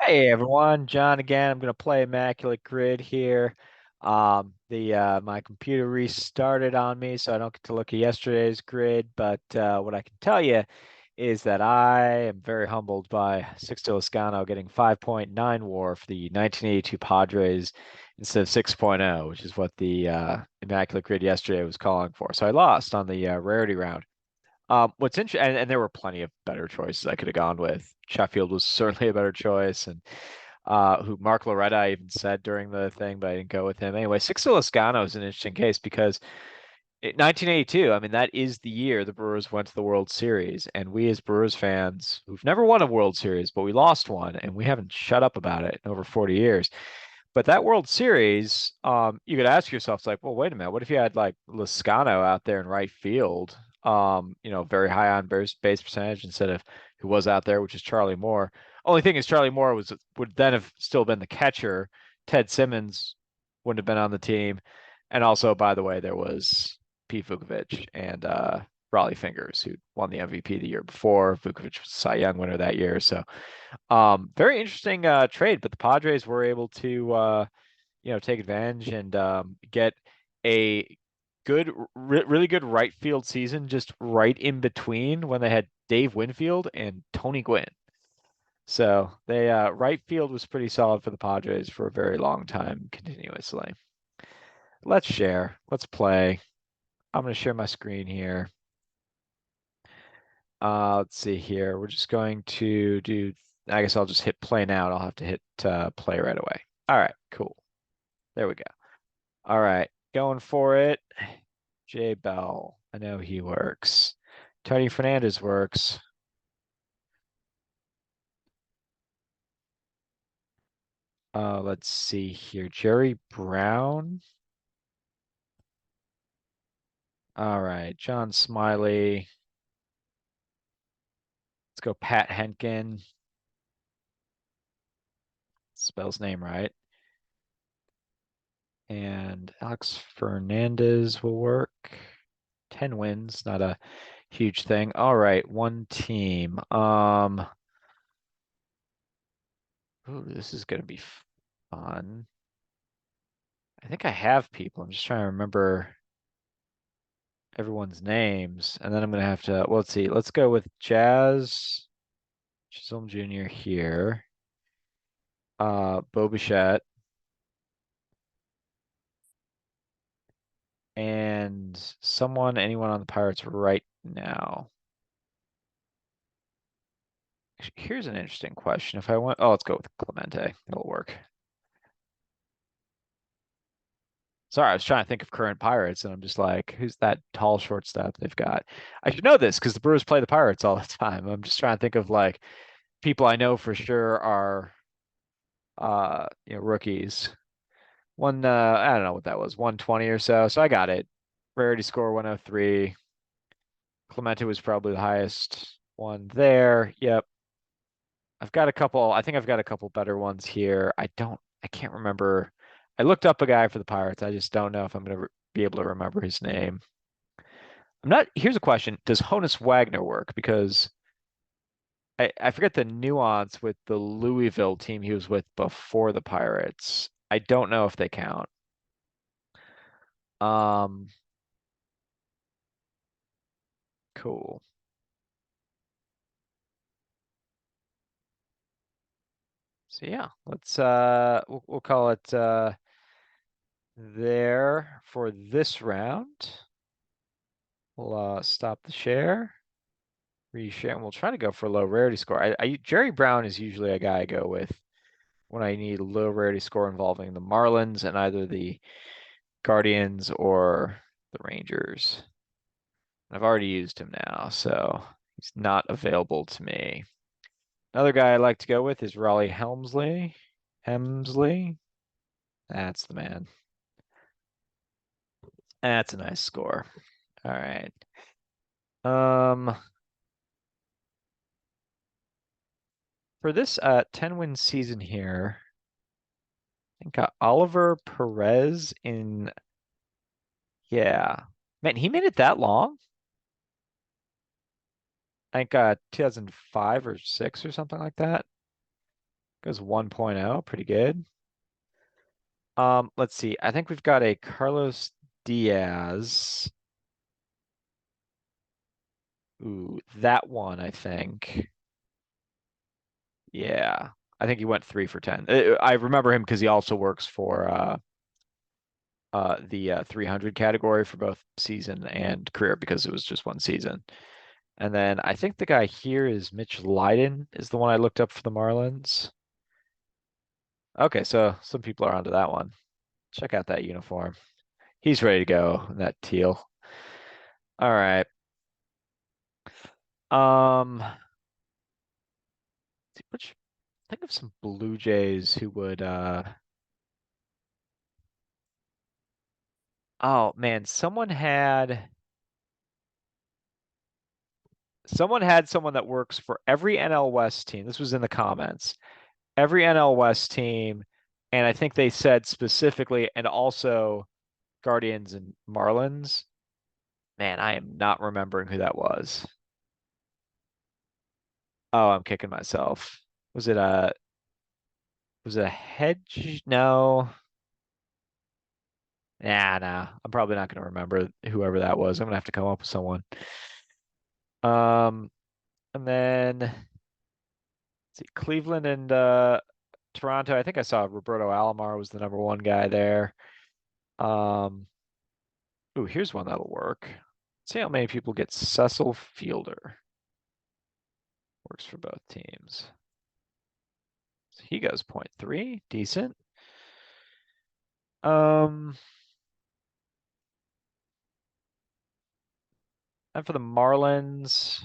Hey everyone, John again. I'm gonna play Immaculate Grid here. The My computer restarted on me, so I don't get to look at yesterday's grid. But what I can tell you is that I am very humbled by Sixto Lezcano getting 5.9 WAR for the 1982 Padres instead of 6.0, which is what the Immaculate Grid yesterday was calling for. So I lost on the Rarity round. What's interesting, and there were plenty of better choices I could have gone with. Sheffield was certainly a better choice, and who Mark Loretta I even said during the thing, but I didn't go with him. Anyway, Sixto Lezcano is an interesting case because 1982, I mean, that is the year the Brewers went to the World Series, and we as Brewers fans who've never won a World Series, but we lost one, and we haven't shut up about it in over 40 years. But that World Series, you could ask yourself, it's like, well, wait a minute, what if you had like Lezcano out there in right field, very high on base percentage instead of who was out there, which is Charlie Moore. Only thing is Charlie Moore would then have still been the catcher. Ted Simmons wouldn't have been on the team. And also, by the way, there was Pete Vukovich and Raleigh Fingers, who won the MVP the year before. Vukovich was a Cy Young winner that year. So very interesting trade, but the Padres were able to take advantage and get a really good right field season, just right in between when they had Dave Winfield and Tony Gwynn. So they right field was pretty solid for the Padres for a very long time continuously. Let's share. Let's play. I'm going to share my screen here. Let's see here. We're just going to do, I guess I'll just hit play now. I'll have to hit play right away. All right, cool. There we go. All right, going for it. Jay Bell. I know he works. Tony Fernandez works. Let's see here. Jerry Brown. All right, John Smiley. Let's go Pat Henkin. Spells name right. And Alex Fernandez will work. 10 wins, not a huge thing. All right, one team. Ooh, this is gonna be fun. I think I have people. I'm just trying to remember everyone's names, and then I'm gonna have to. Well, let's see. Let's go with Jazz Chisholm Jr. here. Bo Bichette, and anyone on the Pirates right now. Here's an interesting question. If I want, oh, let's go with Clemente. It'll work. Sorry, I was trying to think of current Pirates, and I'm just like, who's that tall shortstop they've got? I should know this because the Brewers play the Pirates all the time. I'm just trying to think of like people I know for sure are rookies. I don't know what that was, 120 or so. So I got it. Rarity score 103. Clemente was probably the highest one there. Yep. I think I've got a couple better ones here. I can't remember. I looked up a guy for the Pirates. I just don't know if I'm going to be able to remember his name. Here's a question. Does Honus Wagner work? Because I forget the nuance with the Louisville team he was with before the Pirates. I don't know if they count. Um, cool. So yeah, we'll call it there for this round. We'll stop the share, reshare, and we'll try to go for a low rarity score. Jerry Brown is usually a guy I go with when I need a low rarity score involving the Marlins and either the Guardians or the Rangers. I've already used him now, so he's not available to me. Another guy I like to go with is Raleigh Helmsley. Hemsley. That's the man. That's a nice score. All right. Um, for this 10-win season here, I think Oliver Perez in, yeah. Man, he made it that long? I think 2005 or 6 or something like that. Goes 1.0, pretty good. Let's see. I think we've got a Carlos Diaz. Ooh, that one, I think. Yeah. I think he went 3 for 10. I remember him because he also works for the 300 category for both season and career because it was just one season. And then I think the guy here is Mitch Lydon is the one I looked up for the Marlins. Okay, so some people are onto that one. Check out that uniform. He's ready to go in that teal. All right. Which think of some Blue Jays who would oh man, someone had someone that works for every NL West team. This was in the comments. Every NL West team, and I think they said specifically, and also Guardians and Marlins. Man, I am not remembering who that was. Oh, I'm kicking myself. Was it a was it a hedge? No. Yeah, no. I'm probably not gonna remember whoever that was. I'm gonna have to come up with someone. Um, and then let's see, Cleveland and Toronto. I think I saw Roberto Alomar was the number one guy there. Um, ooh, here's one that'll work. See how many people get Cecil Fielder. Works for both teams. So he goes point 0.3, decent. Um, and for the Marlins,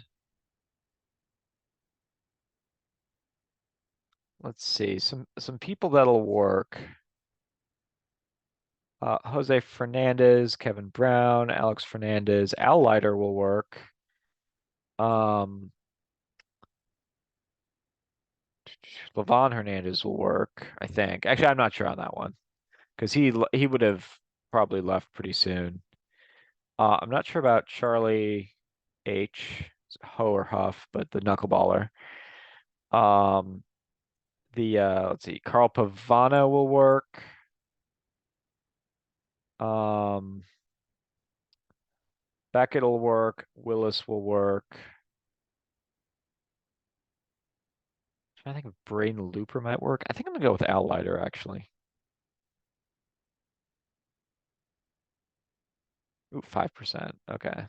let's see, some people that'll work. Jose Fernandez, Kevin Brown, Alex Fernandez, Al Leiter will work. Um, Levon Hernandez will work, I think. Actually, I'm not sure on that one because he would have probably left pretty soon. I'm not sure about Charlie H. Ho or Huff, but the knuckleballer. Um, the let's see, Carl Pavano will work. Um, Beckett will work. Willis will work. I think if Braden Looper might work. I think I'm gonna go with Al Leiter actually. Ooh, 5%. Okay.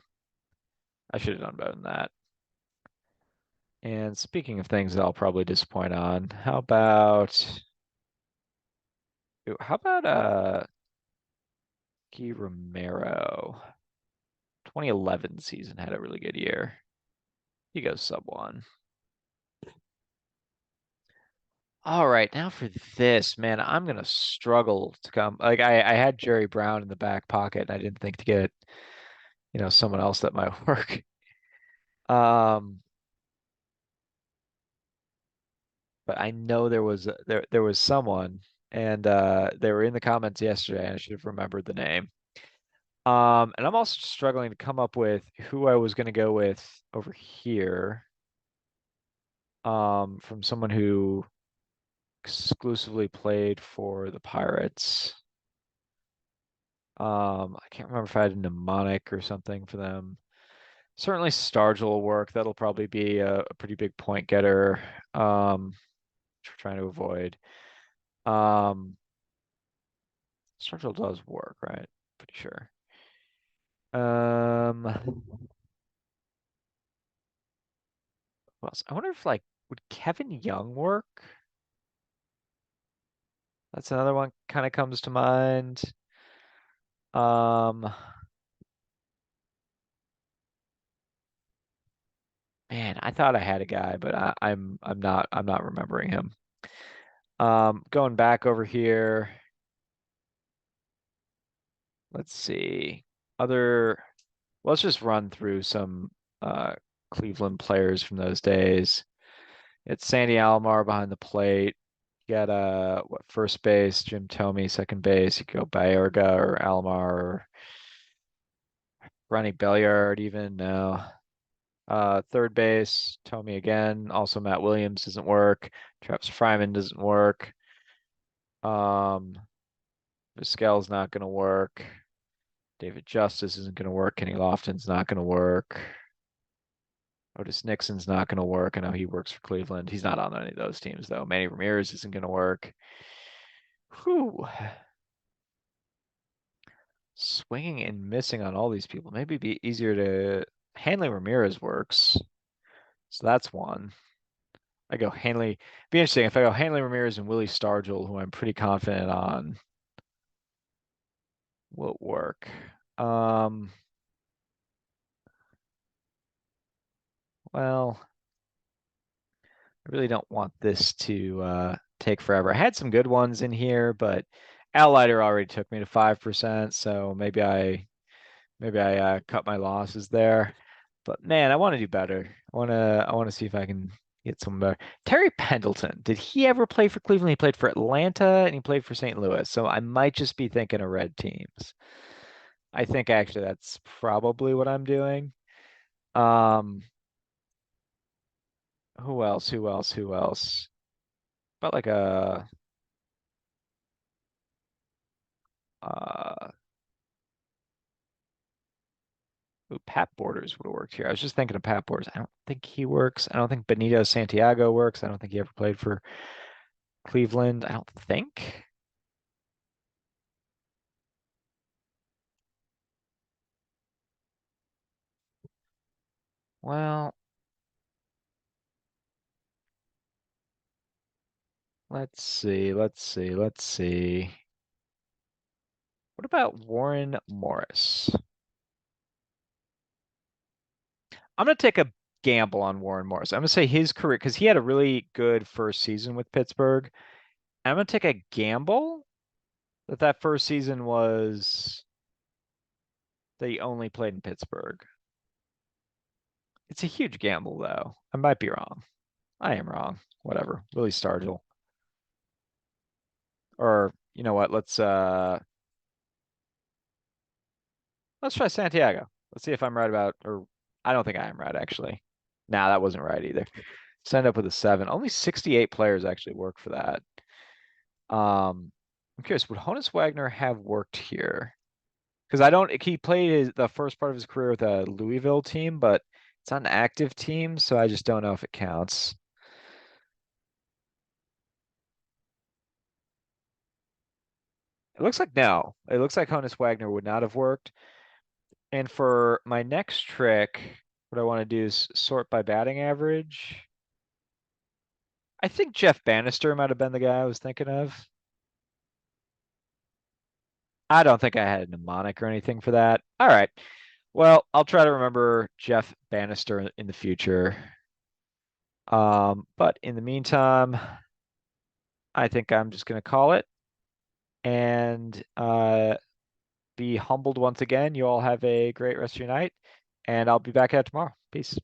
I should have done better than that. And speaking of things that I'll probably disappoint on, how about Key Romero? 2011 season had a really good year. He goes sub one. All right, now for this, man, I'm gonna struggle to come. Like I had Jerry Brown in the back pocket, and I didn't think to get, someone else that might work. Um, but I know there was someone, and they were in the comments yesterday, and I should have remembered the name. And I'm also struggling to come up with who I was gonna go with over here. From someone who exclusively played for the Pirates. I can't remember if I had a mnemonic or something for them. Certainly Stargell will work. That'll probably be a pretty big point getter. Which we're trying to avoid. Um, Stargell does work, right? Pretty sure. Who else? I wonder if would Kevin Young work? That's another one kind of comes to mind. Um, man, I thought I had a guy, but I'm not remembering him. Going back over here, let's see. Other, let's just run through some Cleveland players from those days. It's Sandy Alomar behind the plate. You got what first base, Jim Thome, second base. You could go Baerga or Alomar or Ronnie Belliard even. No. Third base, Thome again. Also Matt Williams doesn't work. Travis Fryman doesn't work. Um, Vizquel's not going to work. David Justice isn't going to work. Kenny Lofton's not going to work. Otis Nixon's not going to work. I know he works for Cleveland. He's not on any of those teams, though. Manny Ramirez isn't going to work. Whew. Swinging and missing on all these people. Maybe it'd be easier to. Hanley Ramirez works. So that's one. I go Hanley. Be interesting if I go Hanley Ramirez and Willie Stargell, who I'm pretty confident on will work. Um, well, I really don't want this to take forever. I had some good ones in here, but Al Leiter already took me to 5%, so maybe I cut my losses there. But man, I want to do better. I want to see if I can get some better. Terry Pendleton, did he ever play for Cleveland? He played for Atlanta and he played for St. Louis. So I might just be thinking of red teams. I think actually that's probably what I'm doing. Um, who else? Who else? Who else? About like a uh ooh, Pat Borders would have worked here. I was just thinking of Pat Borders. I don't think he works. I don't think Benito Santiago works. I don't think he ever played for Cleveland. I don't think. Well, let's see. Let's see. Let's see. What about Warren Morris? I'm gonna take a gamble on Warren Morris. I'm gonna say his career because he had a really good first season with Pittsburgh. I'm gonna take a gamble that first season was that he only played in Pittsburgh. It's a huge gamble, though. I might be wrong. I am wrong. Whatever. Willie Stargell. Or you know what? Let's try Santiago. Let's see if I'm right about or I don't think I am right actually. Nah, that wasn't right either. Signed up with a 7. Only 68 players actually work for that. I'm curious, would Honus Wagner have worked here? Because I don't he played the first part of his career with a Louisville team, but it's not an active team, so I just don't know if it counts. It looks like no. It looks like Honus Wagner would not have worked. And for my next trick, what I want to do is sort by batting average. I think Jeff Bannister might have been the guy I was thinking of. I don't think I had a mnemonic or anything for that. All right. Well, I'll try to remember Jeff Bannister in the future. But in the meantime, I think I'm just going to call it and be humbled once again. You all have a great rest of your night, and I'll be back at it tomorrow. Peace.